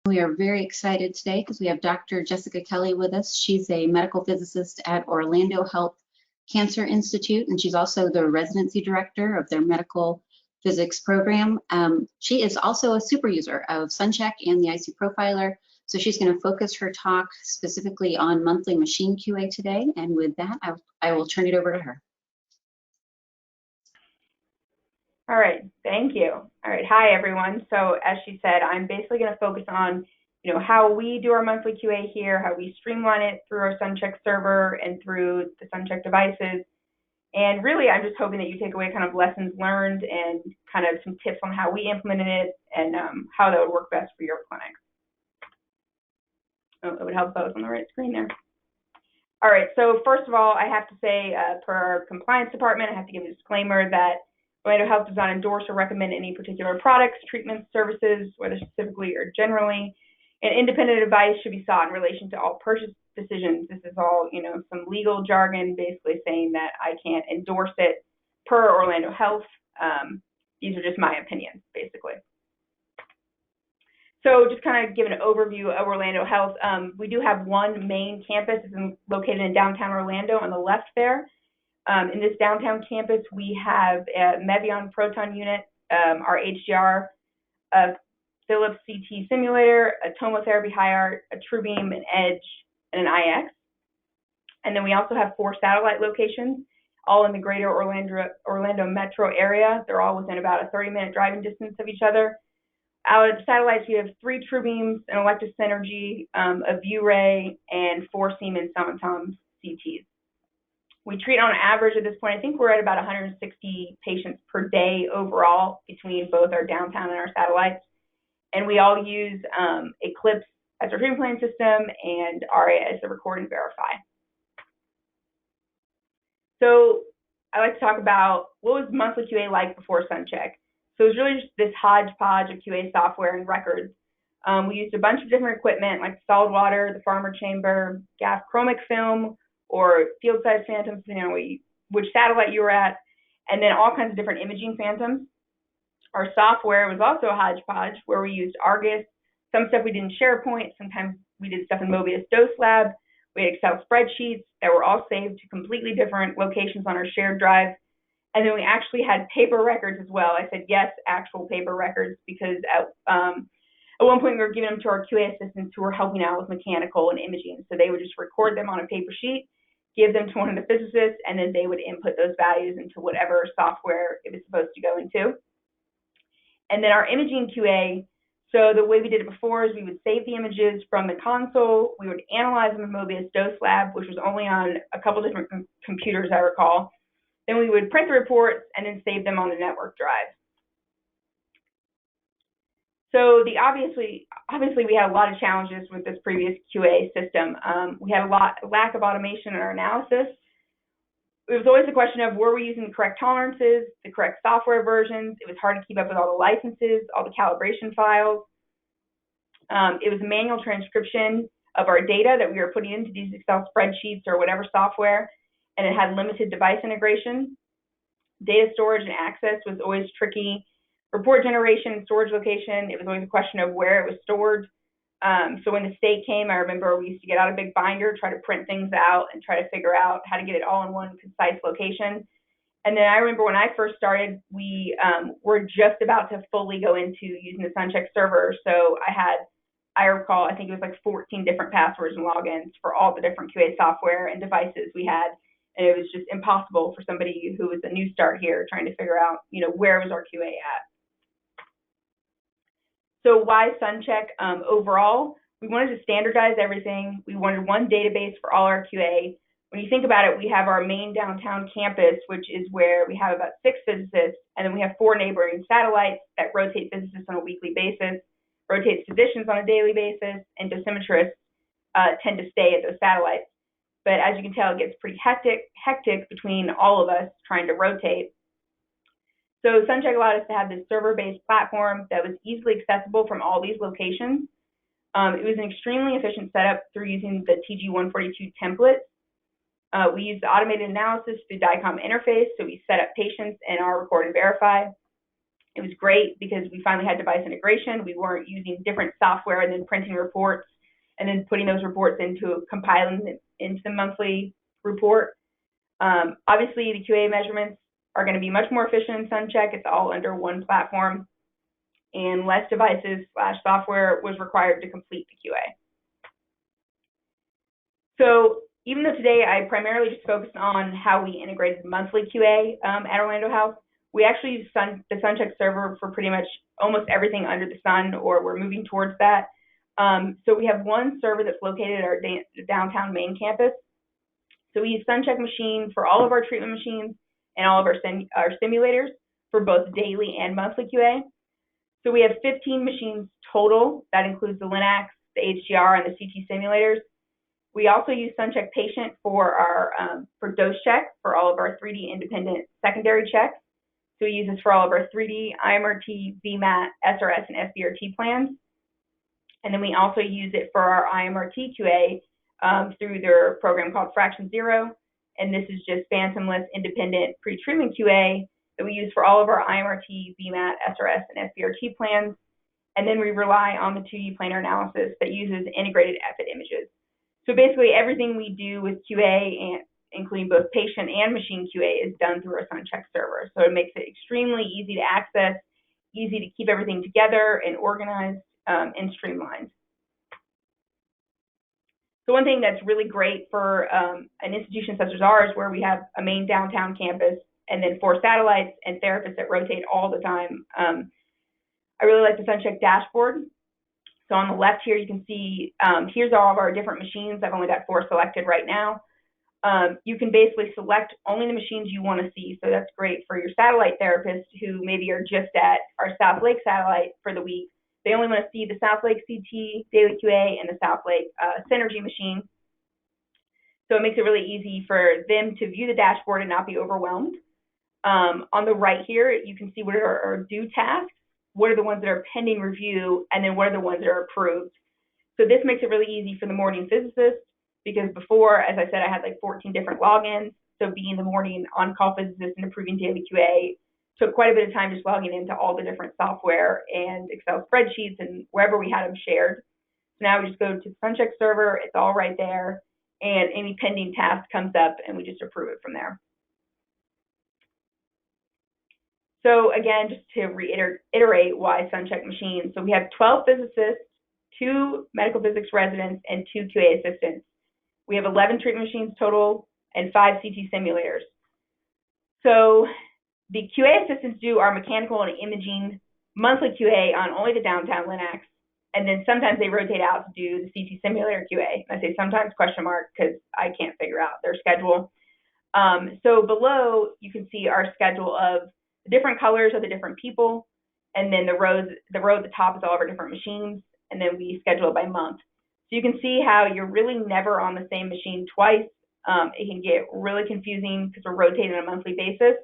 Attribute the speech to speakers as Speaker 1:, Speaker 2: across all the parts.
Speaker 1: We are very excited today because we have Dr. Jessica Kelley with us. She's a medical physicist at Orlando Health Cancer Institute, and she's also the residency director of their medical physics program. She is also a super user of SunCHECK and the IC Profiler, so she's going to focus her talk specifically on monthly machine QA today, and with that, I will turn it over to her.
Speaker 2: All right, thank you. All right, hi everyone. So as she said, I'm basically going to focus on, how we do our monthly QA here, how we streamline it through our SunCHECK server and through the SunCHECK devices. And really, I'm just hoping that you take away kind of lessons learned and kind of some tips on how we implemented it and how that would work best for your clinic. Oh, it would help if I was on the right screen there. All right, so first of all, I have to say, per our compliance department, I have to give a disclaimer that Orlando Health does not endorse or recommend any particular products, treatments, services, whether specifically or generally. And independent advice should be sought in relation to all purchase decisions. This is all, some legal jargon basically saying that I can't endorse it per Orlando Health. These are just my opinions, basically. So just kind of give an overview of Orlando Health. We do have one main campus. It's located in downtown Orlando on the left there. In this downtown campus, we have a Mevion Photon unit, our HDR, a Philips CT simulator, a tomotherapy HiArt, a TrueBeam, an Edge, and an IX. And then we also have 4 satellite locations, all in the greater Orlando metro area. They're all within about a 30-minute driving distance of each other. Out of the satellites, we have 3 TrueBeams, an Electus Synergy, a ViewRay, and 4 Siemens Sumitomo CTs. We treat on average at this point, I think we're at about 160 patients per day overall between both our downtown and our satellites. And we all use Eclipse as our treatment plan system and ARIA as the record and verify. So I like to talk about what was monthly QA like before SunCHECK. So it was really just this hodgepodge of QA software and records. We used a bunch of different equipment like solid water, the Farmer chamber, gas chromic film, or field size phantoms, depending on which satellite you were at, and then all kinds of different imaging phantoms. Our software was also a hodgepodge where we used Argus. Some stuff we did in SharePoint. Sometimes we did stuff in Mobius Dose Lab. We had Excel spreadsheets that were all saved to completely different locations on our shared drive. And then we actually had paper records as well. I said yes, actual paper records, because at one point we were giving them to our QA assistants who were helping out with mechanical and imaging. So they would just record them on a paper sheet, give them to one of the physicists, and then they would input those values into whatever software it was supposed to go into. And then our imaging QA, so the way we did it before is we would save the images from the console. We would analyze them in Mobius Dose Lab, which was only on a couple different computers, I recall. Then we would print the reports and then save them on the network drive. So obviously we had a lot of challenges with this previous QA system. We had a lack of automation in our analysis. It was always a question of were we using the correct tolerances, the correct software versions. It was hard to keep up with all the licenses, all the calibration files. It was manual transcription of our data that we were putting into these Excel spreadsheets or whatever software, and it had limited device integration. Data storage and access was always tricky. Report generation and storage location, it was always a question of where it was stored. So when the state came, I remember we used to get out a big binder, try to print things out, and try to figure out how to get it all in one concise location. And then I remember when I first started, we were just about to fully go into using the SunCHECK server. So I recall, I think it was like 14 different passwords and logins for all the different QA software and devices we had. And it was just impossible for somebody who was a new start here trying to figure out, where was our QA at. So why SunCHECK? Overall, we wanted to standardize everything. We wanted one database for all our QA. When you think about it, we have our main downtown campus, which is where we have about 6 physicists, and then we have 4 neighboring satellites that rotate physicists on a weekly basis, rotates physicians on a daily basis, and dosimetrists tend to stay at those satellites. But as you can tell, it gets pretty hectic between all of us trying to rotate. So SunCHECK allowed us to have this server-based platform that was easily accessible from all these locations. It was an extremely efficient setup through using the TG-152 template. We used the automated analysis through DICOM interface, so we set up patients in our record and verify. It was great because we finally had device integration. We weren't using different software and then printing reports and then putting those reports into compiling them into the monthly report. Obviously, the QA measurements are going to be much more efficient in SunCHECK. It's all under one platform, and less devices / software was required to complete the QA. So even though today I primarily just focused on how we integrated monthly QA at Orlando Health, we actually use the SunCHECK server for pretty much almost everything under the sun, or we're moving towards that. So we have one server that's located at our downtown main campus. So we use SunCHECK Machine for all of our treatment machines and all of our simulators for both daily and monthly QA. So we have 15 machines total. That includes the Linacs, the HDR, and the CT simulators. We also use SunCHECK Patient for our for dose check for all of our 3D independent secondary checks. So we use this for all of our 3D, IMRT, VMAT, SRS, and SBRT plans. And then we also use it for our IMRT QA through their program called Fraction Zero. And this is just phantomless independent pre-treatment QA that we use for all of our IMRT, VMAT, SRS, and SBRT plans. And then we rely on the 2D planar analysis that uses integrated EPID images. So basically everything we do with QA, and including both patient and machine QA, is done through our SunCHECK server. So it makes it extremely easy to access, easy to keep everything together and organized and streamlined. So one thing that's really great for an institution such as ours, where we have a main downtown campus and then 4 satellites and therapists that rotate all the time, I really like the SunCHECK Dashboard. So on the left here, you can see here's all of our different machines. I've only got 4 selected right now. You can basically select only the machines you want to see. So that's great for your satellite therapists who maybe are just at our South Lake satellite for the week. They only want to see the South Lake CT, Daily QA, and the South Lake Synergy machine. So it makes it really easy for them to view the dashboard and not be overwhelmed. On the right here, you can see what are our due tasks, what are the ones that are pending review, and then what are the ones that are approved. So this makes it really easy for the morning physicist, because before, as I said, I had like 14 different logins. So being the morning on-call physicist and approving daily QA took quite a bit of time just logging into all the different software and Excel spreadsheets and wherever we had them shared. So now we just go to the SunCHECK server, it's all right there, and any pending task comes up and we just approve it from there. So again, just to reiterate why SunCHECK Machine. So we have 12 physicists, 2 medical physics residents, and 2 QA assistants. We have 11 treatment machines total and 5 CT simulators. So the QA assistants do our mechanical and imaging monthly QA on only the downtown Linacs, and then sometimes they rotate out to do the CT simulator QA. I say sometimes question mark because I can't figure out their schedule. So below you can see our schedule of the different colors of the different people, and then the row at the top is all of our different machines, and then we schedule it by month. So you can see how you're really never on the same machine twice. It can get really confusing because we're rotating on a monthly basis.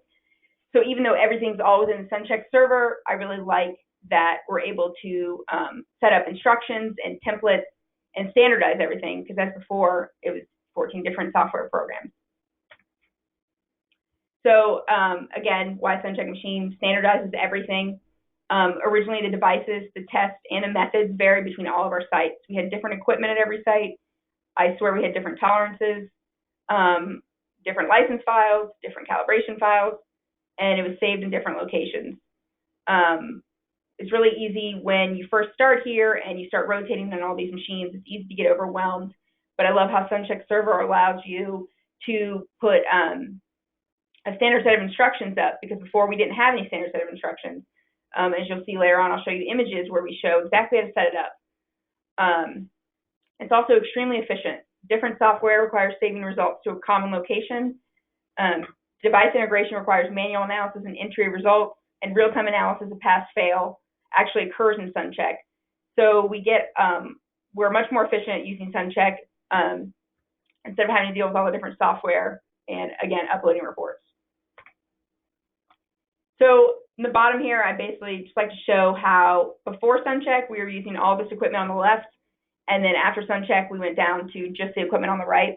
Speaker 2: So even though everything's all within the SunCHECK server, I really like that we're able to set up instructions and templates and standardize everything, because as before, it was 14 different software programs. So again, why SunCHECK Machine standardizes everything. Originally, the devices, the tests, and the methods vary between all of our sites. We had different equipment at every site. I swear we had different tolerances, different license files, different calibration files, and it was saved in different locations. It's really easy when you first start here and you start rotating on all these machines. It's easy to get overwhelmed, but I love how SunCHECK server allows you to put a standard set of instructions up, because before we didn't have any standard set of instructions. As you'll see later on, I'll show you images where we show exactly how to set it up. It's also extremely efficient. Different software requires saving results to a common location. Device integration requires manual analysis and entry of results, and real-time analysis of pass-fail actually occurs in SunCHECK. So we get, we're much more efficient using SunCHECK instead of having to deal with all the different software and, again, uploading reports. So in the bottom here, I basically just like to show how before SunCHECK, we were using all this equipment on the left, and then after SunCHECK, we went down to just the equipment on the right.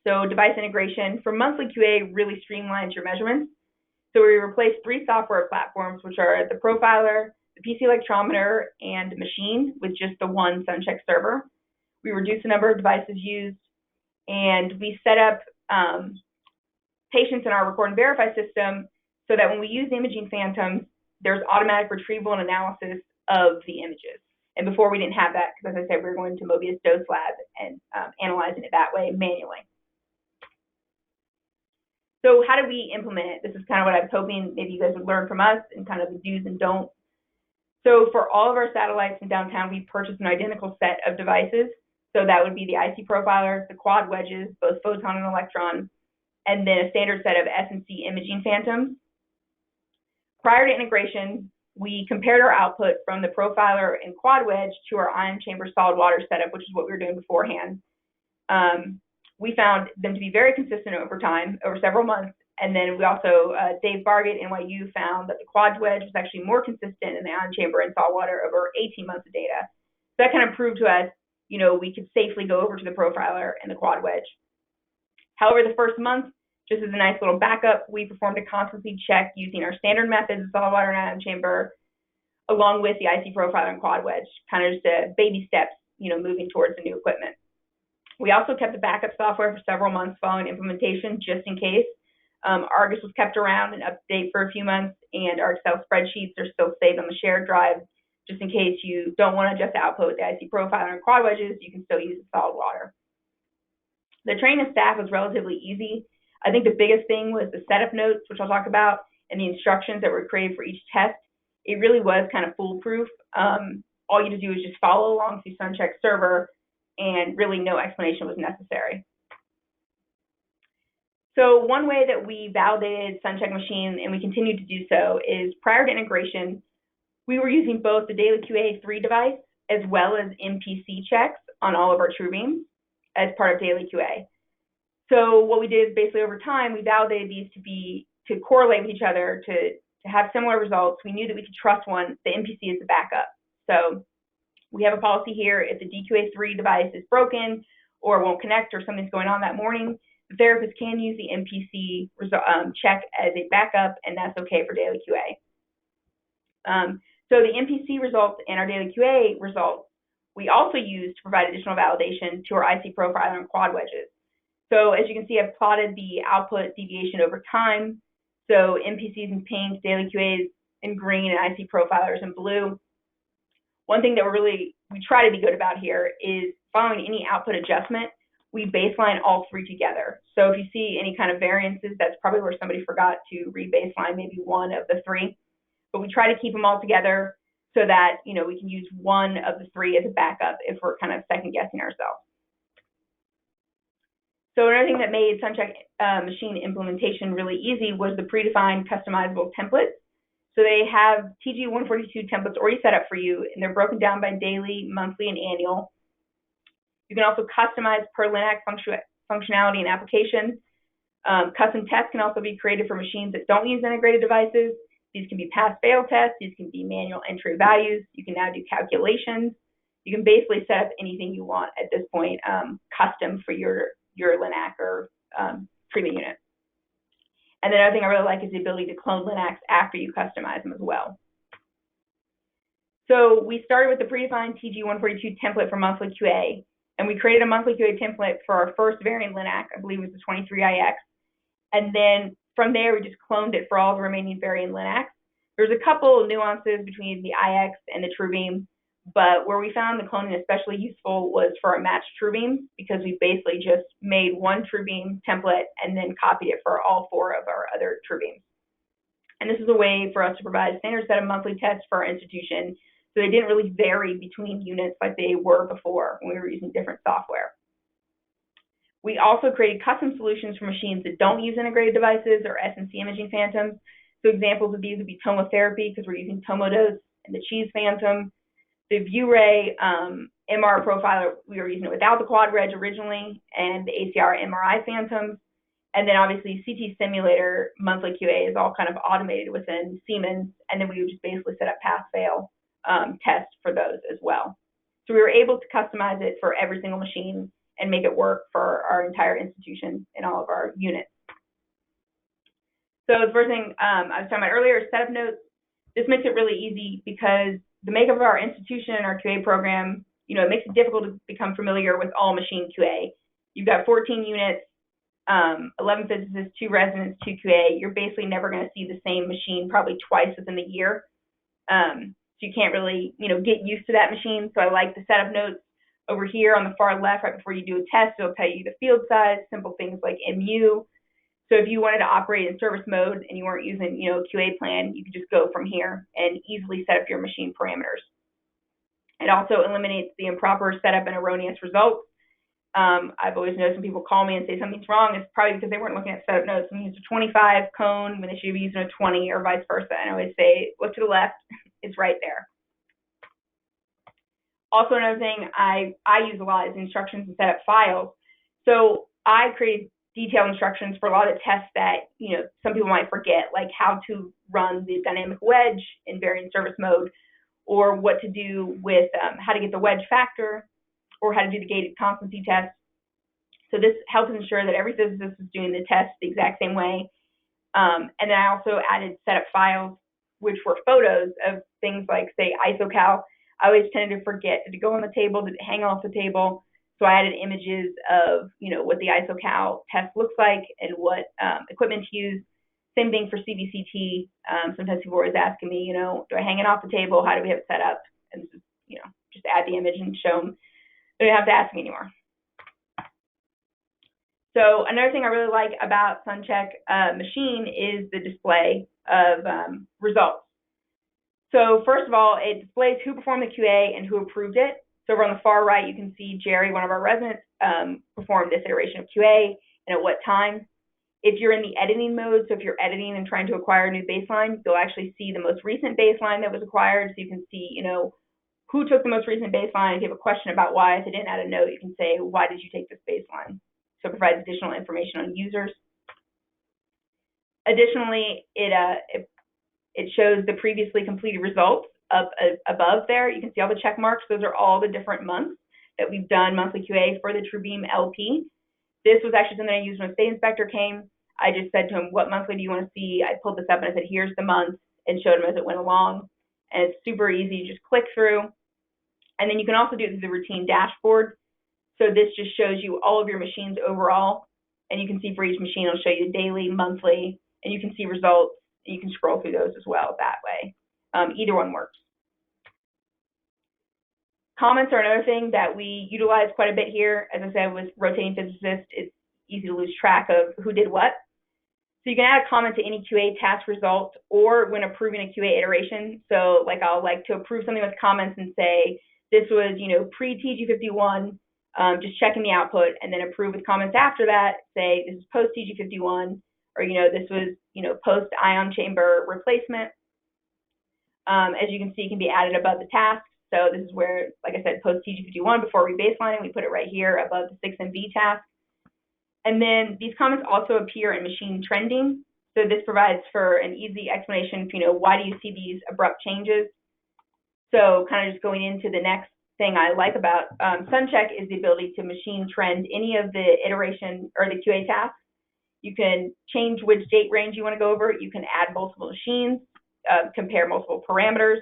Speaker 2: So device integration for monthly QA really streamlines your measurements. So we replaced 3 software platforms, which are the Profiler, the PC Electrometer, and Machine, with just the one SunCHECK server. We reduced the number of devices used, and we set up patients in our record and verify system so that when we use imaging phantoms, there's automatic retrieval and analysis of the images. And before we didn't have that, because as I said, we were going to Mobius Dose Lab and analyzing it that way manually. So how do we implement it? This is kind of what I was hoping maybe you guys would learn from us and kind of the do's and don'ts. So for all of our satellites in downtown, we purchased an identical set of devices. So that would be the IC Profiler, the Quad Wedges, both Photon and Electron, and then a standard set of S&C imaging phantoms. Prior to integration, we compared our output from the Profiler and Quad Wedge to our ion chamber solid water setup, which is what we were doing beforehand. We found them to be very consistent over time, over several months. And then we also, Dave Bargett, NYU, found that the Quad Wedge was actually more consistent in the ion chamber and salt water over 18 months of data. So that kind of proved to us, you know, we could safely go over to the Profiler and the Quad Wedge. However, the first month, just as a nice little backup, we performed a constancy check using our standard methods of solid water and ion chamber, along with the IC Profiler and Quad Wedge, kind of just a baby steps, you know, moving towards the new equipment. We also kept the backup software for several months following implementation, just in case. Argus was kept around and updated for a few months, and our Excel spreadsheets are still saved on the shared drive, just in case you don't want to adjust the output with the IC Profiler and Quad Wedges, you can still use the solid water. The training of staff was relatively easy. I think the biggest thing was the setup notes, which I'll talk about, and the instructions that were created for each test. It really was kind of foolproof. All you had to do is just follow along through SunCHECK server, and really no explanation was necessary. So one way that we validated SunCHECK Machine, and we continue to do so, is prior to integration, we were using both the Daily QA3 device as well as MPC checks on all of our TrueBeams as part of Daily QA. So what we did is basically over time, we validated these to correlate with each other, to have similar results. We knew that we could trust one, the MPC is the backup. So we have a policy here: if the DQA3 device is broken or won't connect or something's going on that morning, the therapist can use the MPC check as a backup, and that's okay for Daily QA. So the MPC results and our Daily QA results, we also use to provide additional validation to our IC Profiler and Quad Wedges. So as you can see, I've plotted the output deviation over time. So MPCs in pink, Daily QAs in green, and IC Profilers in blue. One thing that we try to be good about here is following any output adjustment, we baseline all 3 together. So if you see any kind of variances, that's probably where somebody forgot to re-baseline maybe one of the 3. But we try to keep them all together so that, you know, we can use one of the 3 as a backup if we're kind of second guessing ourselves. So another thing that made SunCHECK Machine implementation really easy was the predefined customizable templates. So they have TG-152 templates already set up for you, and they're broken down by daily, monthly, and annual. You can also customize per LINAC functionality and application. Custom tests can also be created for machines that don't use integrated devices. These can be pass-fail tests. These can be manual entry values. You can now do calculations. You can basically set up anything you want at this point, custom for your LINAC or treatment unit. And the other thing I really like is the ability to clone LINACs after you customize them as well. So we started with the predefined TG-142 template for monthly QA, and we created a monthly QA template for our first variant LINAC, I believe it was the 23IX. And then from there, we just cloned it for all the remaining variant LINACs. There's a couple of nuances between the IX and the TrueBeam, but where we found the cloning especially useful was for our matched TrueBeams, because we basically just made one TrueBeam template and then copied it for all 4 of our other TrueBeams. And this is a way for us to provide a standard set of monthly tests for our institution, so they didn't really vary between units like they were before when we were using different software. We also created custom solutions for machines that don't use integrated devices or S&C imaging phantoms. So examples of these would be tomotherapy, because we're using Tomodose and the Cheese Phantom. The ViewRay MR profiler, we were using it without the Quad Wedge originally, and the ACR MRI Phantoms. And then obviously CT simulator monthly QA is all kind of automated within Siemens, and then we would just basically set up pass-fail tests for those as well. So we were able to customize it for every single machine and make it work for our entire institution and all of our units. So the first thing I was talking about earlier is setup notes. This makes it really easy because the makeup of our institution and our QA program, it makes it difficult to become familiar with all machine QA. You've got 14 units, 11 physicists, 2 residents, 2 QA. You're basically never going to see the same machine probably twice within the year. So you can't really, get used to that machine. So I like the setup notes over here on the far left, right before you do a test. It'll tell you the field size, simple things like MU. So if you wanted to operate in service mode and you weren't using, QA plan, you could just go from here and easily set up your machine parameters. It also eliminates the improper setup and erroneous results. I've always noticed when people call me and say something's wrong, it's probably because they weren't looking at setup notes and used a 25 cone when they should be using a 20 or vice versa. And I always say, look to the left, it's right there. Also, another thing I use a lot is instructions and setup files. So I created detailed instructions for a lot of tests that, some people might forget, like how to run the dynamic wedge in varying service mode, or what to do with how to get the wedge factor, or how to do the gated constancy test. So this helps ensure that every physicist is doing the test the exact same way. And then I also added setup files, which were photos of things like, say, isocal. I always tended to forget, did it go on the table, did it hang off the table? So I added images of, what the isocal test looks like and what equipment to use. Same thing for CBCT. Sometimes people are always asking me, do I hang it off the table? How do we have it set up? And this is, just add the image and show them. They don't have to ask me anymore. So another thing I really like about SunCHECK Machine is the display of results. So first of all, it displays who performed the QA and who approved it. So over on the far right, you can see Jerry, one of our residents, performed this iteration of QA and at what time. If you're in the editing mode, so if you're editing and trying to acquire a new baseline, you'll actually see the most recent baseline that was acquired. So you can see, who took the most recent baseline. If you have a question about why, if it didn't add a note, you can say, why did you take this baseline? So it provides additional information on users. Additionally, it shows the previously completed results up above there. You can see all the check marks. Those are all the different months that we've done monthly QA for the TrueBeam LP. This was actually something I used when a state inspector came. I just said to him, what monthly do you want to see? I pulled this up and I said, here's the month, and showed him as it went along. And it's super easy. You just click through. And then you can also do the routine dashboard. So this just shows you all of your machines overall. And you can see for each machine, it'll show you daily, monthly, and you can see results. And you can scroll through those as well that way. Either one works. Comments are another thing that we utilize quite a bit here. As I said, with rotating physicists, it's easy to lose track of who did what. So you can add a comment to any QA task result or when approving a QA iteration. So like I'll like to approve something with comments and say, this was, pre-TG-51, just checking the output, and then approve with comments after that, say this is post-TG-51, or, this was, post-ion chamber replacement. As you can see, it can be added above the task. So this is where, like I said, post-TG-51, before rebaselining, we put it right here above the 6MV task. And then these comments also appear in machine trending. So this provides for an easy explanation of, why do you see these abrupt changes? So kind of just going into the next thing I like about SunCHECK is the ability to machine trend any of the iteration or the QA tasks. You can change which date range you want to go over. You can add multiple machines, compare multiple parameters.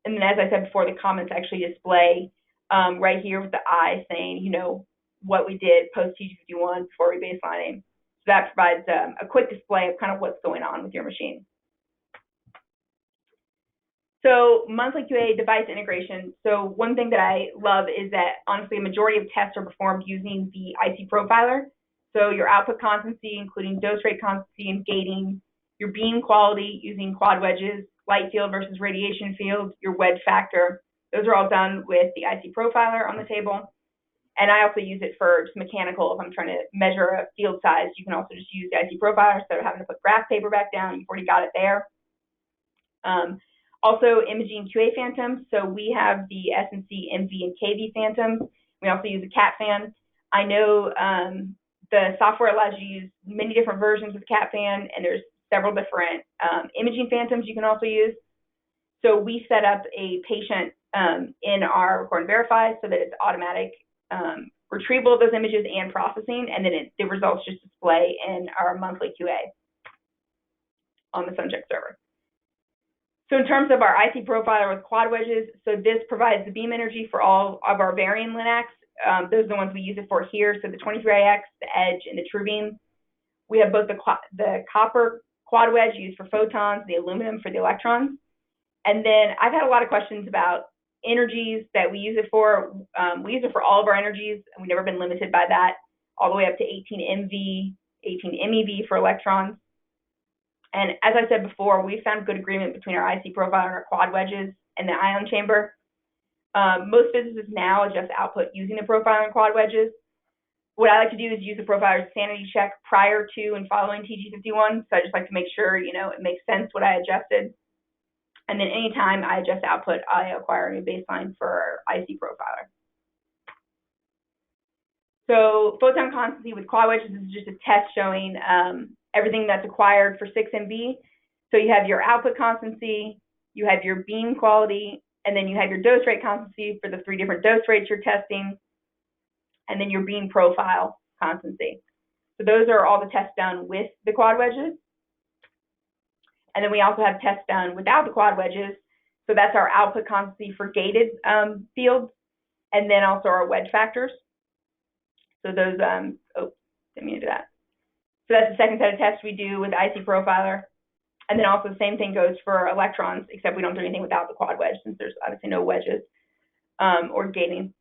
Speaker 2: And then, as I said before, the comments actually display right here with the eye saying, what we did post TG-51 before rebaselining. So that provides a quick display of kind of what's going on with your machine. So monthly QA device integration. So one thing that I love is that, honestly, a majority of tests are performed using the IC profiler. So your output constancy, including dose rate constancy and gating, your beam quality using quad wedges, light field versus radiation field, your wedge factor. Those are all done with the IC profiler on the table. And I also use it for just mechanical. If I'm trying to measure a field size, you can also just use the IC profiler instead of having to put graph paper back down. You've already got it there. Also, imaging QA phantoms. So we have the SNC, MV, and KV phantoms. We also use a CAT fan. I know the software allows you to use many different versions of CAT fan, and there's several different imaging phantoms you can also use. So we set up a patient in our record and verify so that it's automatic retrieval of those images and processing, and then the results just display in our monthly QA. on the SunCHECK server. So in terms of our IC profiler with quad wedges, so this provides the beam energy for all of our varying Linacs. Those are the ones we use it for here. So the 23IX, the Edge, and the True Beam. We have both the copper quad wedge used for photons, the aluminum for the electrons. And then I've had a lot of questions about energies that we use it for. We use it for all of our energies, and we've never been limited by that, all the way up to 18 MV, 18 MeV for electrons. And as I said before, we found good agreement between our IC profiler and our quad wedges and the ion chamber. Most physicists now adjust output using the profiler and quad wedges. What I like to do is use the profiler's sanity check prior to and following TG-51. So I just like to make sure, it makes sense what I adjusted. And then anytime I adjust output, I acquire a new baseline for our IC profiler. So photon constancy with quad wedges is just a test showing everything that's acquired for 6 MV. So you have your output constancy, you have your beam quality, and then you have your dose rate constancy for the 3 different dose rates you're testing, and then your beam profile constancy. So those are all the tests done with the quad wedges. And then we also have tests done without the quad wedges. So that's our output constancy for gated fields, and then also our wedge factors. So those, didn't mean to do that. So that's the second set of tests we do with IC profiler. And then also the same thing goes for electrons, except we don't do anything without the quad wedge since there's obviously no wedges or gating.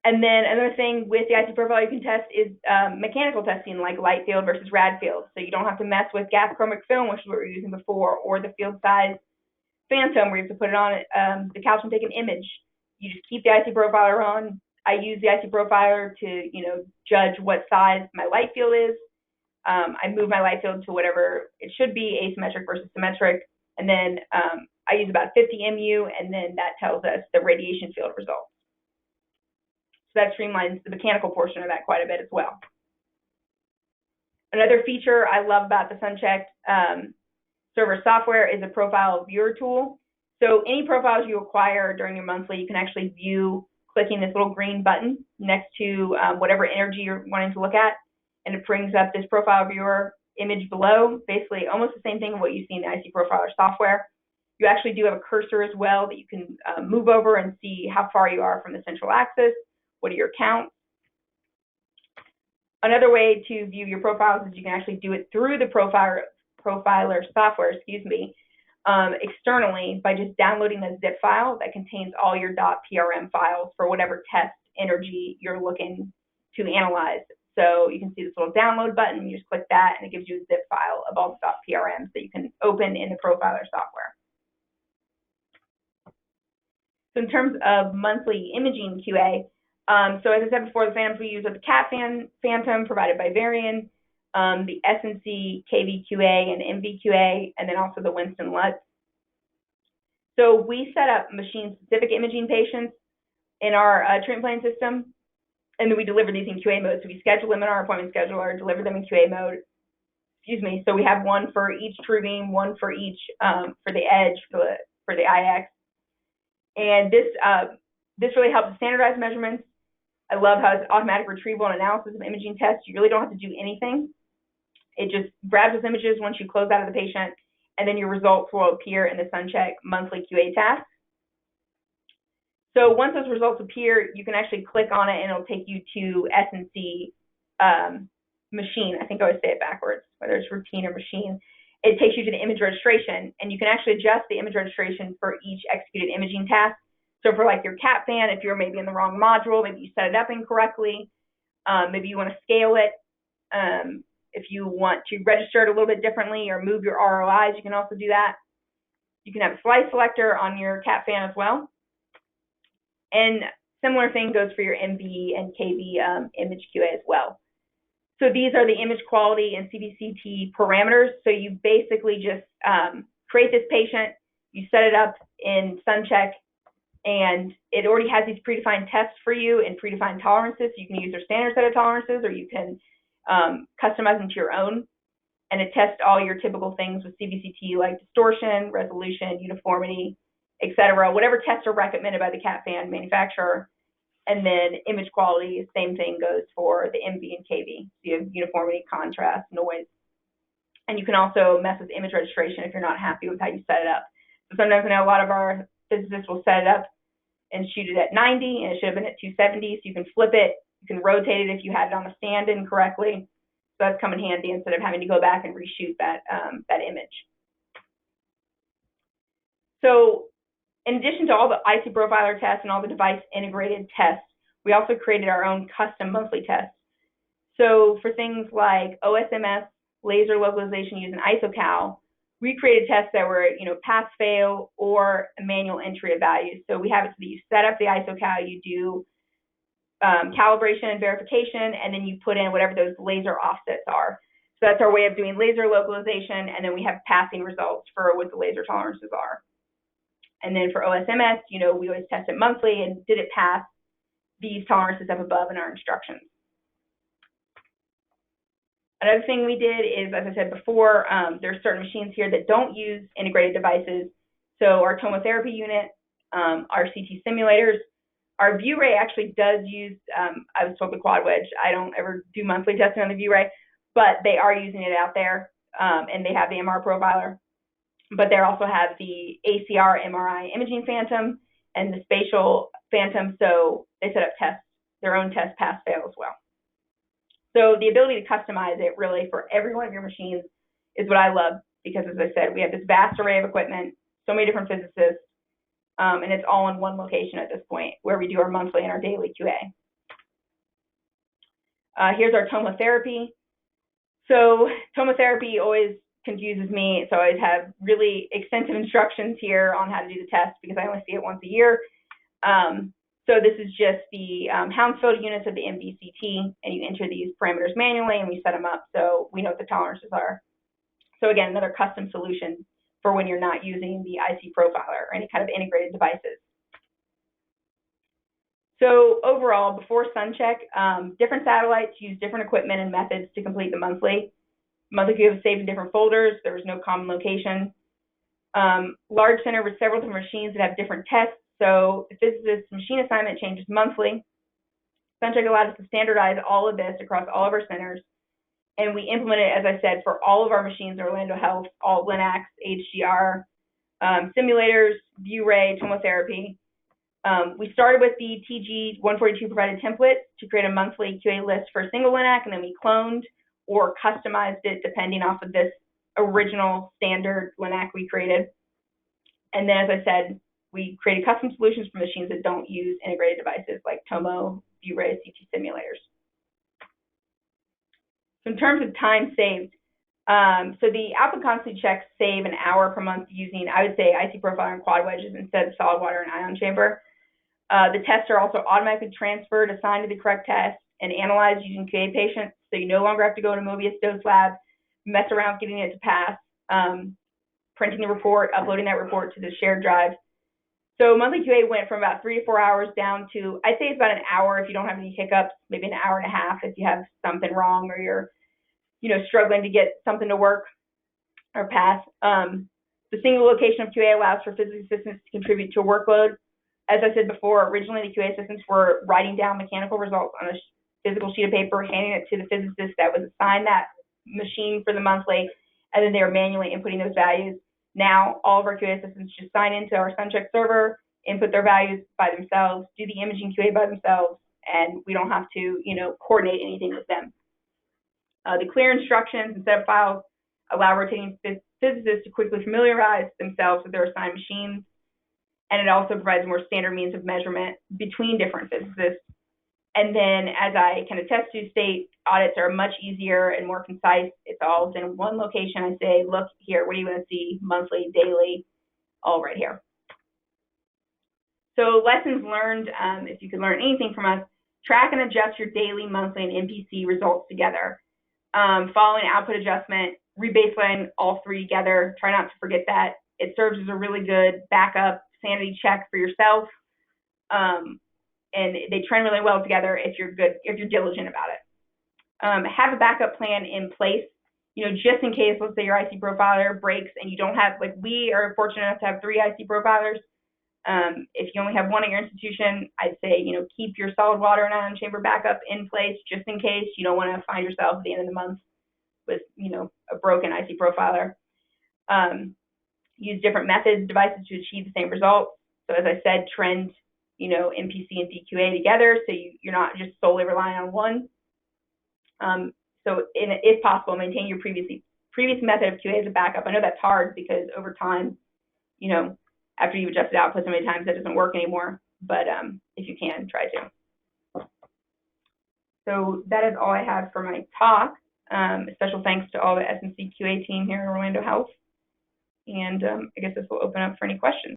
Speaker 2: And then another thing with the IC profiler you can test is mechanical testing, like light field versus rad field. So you don't have to mess with gas chromic film, which is what we were using before, or the field size phantom where you have to put it on the couch and take an image. You just keep the IC profiler on. I use the IC profiler to, judge what size my light field is. I move my light field to whatever it should be, asymmetric versus symmetric. And then I use about 50 MU, and then that tells us the radiation field results. So that streamlines the mechanical portion of that quite a bit as well. Another feature I love about the SunCHECK server software is a profile viewer tool. So any profiles you acquire during your monthly, you can actually view clicking this little green button next to whatever energy you're wanting to look at, and it brings up this profile viewer image below, basically almost the same thing what you see in the IC profiler software. You actually do have a cursor as well that you can move over and see how far you are from the central axis. What are your counts? Another way to view your profiles is you can actually do it through the profiler software, externally by just downloading a zip file that contains all your .prm files for whatever test energy you're looking to analyze. So you can see this little download button, you just click that and it gives you a zip file of all the .prms that you can open in the profiler software. So in terms of monthly imaging QA, so as I said before, the phantoms we use are the CAT phantom provided by Varian, the SNC KVQA and MVQA, and then also the Winston Lutz. So we set up machine-specific imaging patients in our treatment planning system, and then we deliver these in QA mode. So we schedule them in our appointment scheduler, deliver them in QA mode. So we have one for each True Beam, one for each for the Edge, for the IX, and this really helps standardize measurements. I love how it's automatic retrieval and analysis of imaging tests. You really don't have to do anything. It just grabs those images once you close out of the patient, and then your results will appear in the SunCHECK monthly QA task. So once those results appear, you can actually click on it, and it'll take you to SNC machine. I think I always say it backwards, whether it's routine or machine. It takes you to the image registration, and you can actually adjust the image registration for each executed imaging task. So for like your CAT fan, if you're maybe in the wrong module, maybe you set it up incorrectly, maybe you want to scale it. If you want to register it a little bit differently or move your ROIs, you can also do that. You can have a slice selector on your CAT fan as well. And similar thing goes for your MV and KV image QA as well. So these are the image quality and CBCT parameters. So you basically just create this patient, you set it up in SunCHECK, and it already has these predefined tests for you and predefined tolerances. So you can use their standard set of tolerances, or you can customize them to your own. And it tests all your typical things with CBCT, like distortion, resolution, uniformity, etc. Whatever tests are recommended by the CAT fan manufacturer. And then image quality, same thing goes for the MV and KV. So you have uniformity, contrast, noise. And you can also mess with image registration if you're not happy with how you set it up. So sometimes I know a lot of our physicists will set it up and shoot it at 90, and it should have been at 270. So you can flip it, you can rotate it if you had it on the stand incorrectly. So that's come in handy instead of having to go back and reshoot that image. So in addition to all the IC profiler tests and all the device integrated tests, we also created our own custom monthly tests. So for things like OSMS, laser localization using IsoCal, we created tests that were, pass, fail, or a manual entry of values. So we have it so that you set up the IsoCal, you do calibration and verification, and then you put in whatever those laser offsets are. So that's our way of doing laser localization, and then we have passing results for what the laser tolerances are. And then for OSMS, we always test it monthly, and did it pass these tolerances up above in our instructions. Another thing we did is, as I said before, there are certain machines here that don't use integrated devices. So our tomotherapy unit, our CT simulators, our ViewRay actually does use, I was told the Quad Wedge. I don't ever do monthly testing on the ViewRay, but they are using it out there, and they have the MR profiler. But they also have the ACR MRI imaging phantom and the spatial phantom, so they set up tests, their own test pass fail as well. So the ability to customize it really for every one of your machines is what I love, because as I said, we have this vast array of equipment, so many different physicists, and it's all in one location at this point where we do our monthly and our daily QA. Here's our tomotherapy. So tomotherapy always confuses me, so I always have really extensive instructions here on how to do the test because I only see it once a year. So this is just the Hounsfield units of the CBCT, and you enter these parameters manually, and we set them up so we know what the tolerances are. So again, another custom solution for when you're not using the IC profiler or any kind of integrated devices. So overall, before SunCHECK, different satellites use different equipment and methods to complete the monthly. Monthly QA was saved in different folders. There was no common location. Large center with several different machines that have different tests. So the physicist's machine assignment changes monthly. SunCHECK allowed us to standardize all of this across all of our centers. And we implemented it, as I said, for all of our machines, Orlando Health, all Linux, HDR, simulators, ViewRay, tomotherapy. We started with the TG-152 provided template to create a monthly QA list for a single LINAC, and then we cloned or customized it depending off of this original standard LINAC we created. And then, as I said, we created custom solutions for machines that don't use integrated devices like Tomo, ViewRay, CT simulators. So in terms of time saved, so the output constantly checks save an hour per month using, I would say, IC profiler and Quad Wedges instead of solid water and ion chamber. The tests are also automatically transferred, assigned to the correct test, and analyzed using QA patients, so you no longer have to go to Mobius dose lab, mess around getting it to pass, printing the report, uploading that report to the shared drive. So monthly QA went from about 3 to 4 hours down to, I'd say it's about an hour if you don't have any hiccups, maybe an hour and a half if you have something wrong or you're, struggling to get something to work or pass. The single location of QA allows for physics assistants to contribute to a workload. As I said before, originally the QA assistants were writing down mechanical results on a physical sheet of paper, handing it to the physicist that was assigned that machine for the monthly, and then they were manually inputting those values. Now, all of our QA assistants just sign into our SunCHECK server, input their values by themselves, do the imaging QA by themselves, and we don't have to, coordinate anything with them. The clear instructions and setup files allow rotating physicists to quickly familiarize themselves with their assigned machines, and it also provides more standard means of measurement between different physicists. And then, as I can attest to, state audits are much easier and more concise. It's all in one location. I say, look here, what do you want to see monthly, daily, all right here. So lessons learned, if you could learn anything from us, track and adjust your daily, monthly, and MPC results together. Following output adjustment, rebaseline all three together. Try not to forget that. It serves as a really good backup sanity check for yourself. And they trend really well together if you're diligent about it. Have a backup plan in place, just in case, let's say your IC profiler breaks and you don't have, like we are fortunate enough to have 3 IC profilers. If you only have one at your institution, I'd say, keep your solid water and ion chamber backup in place just in case. You don't want to find yourself at the end of the month with, a broken IC profiler. Use different methods, devices to achieve the same results. So as I said, trend, MPC and DQA together, so you're not just solely relying on one. So if possible, maintain your previous method of QA as a backup. I know that's hard because over time, after you've adjusted output so many times, that doesn't work anymore. But if you can, try to. So that is all I have for my talk. A special thanks to all the SNC QA team here in Orlando Health. And I guess this will open up for any questions.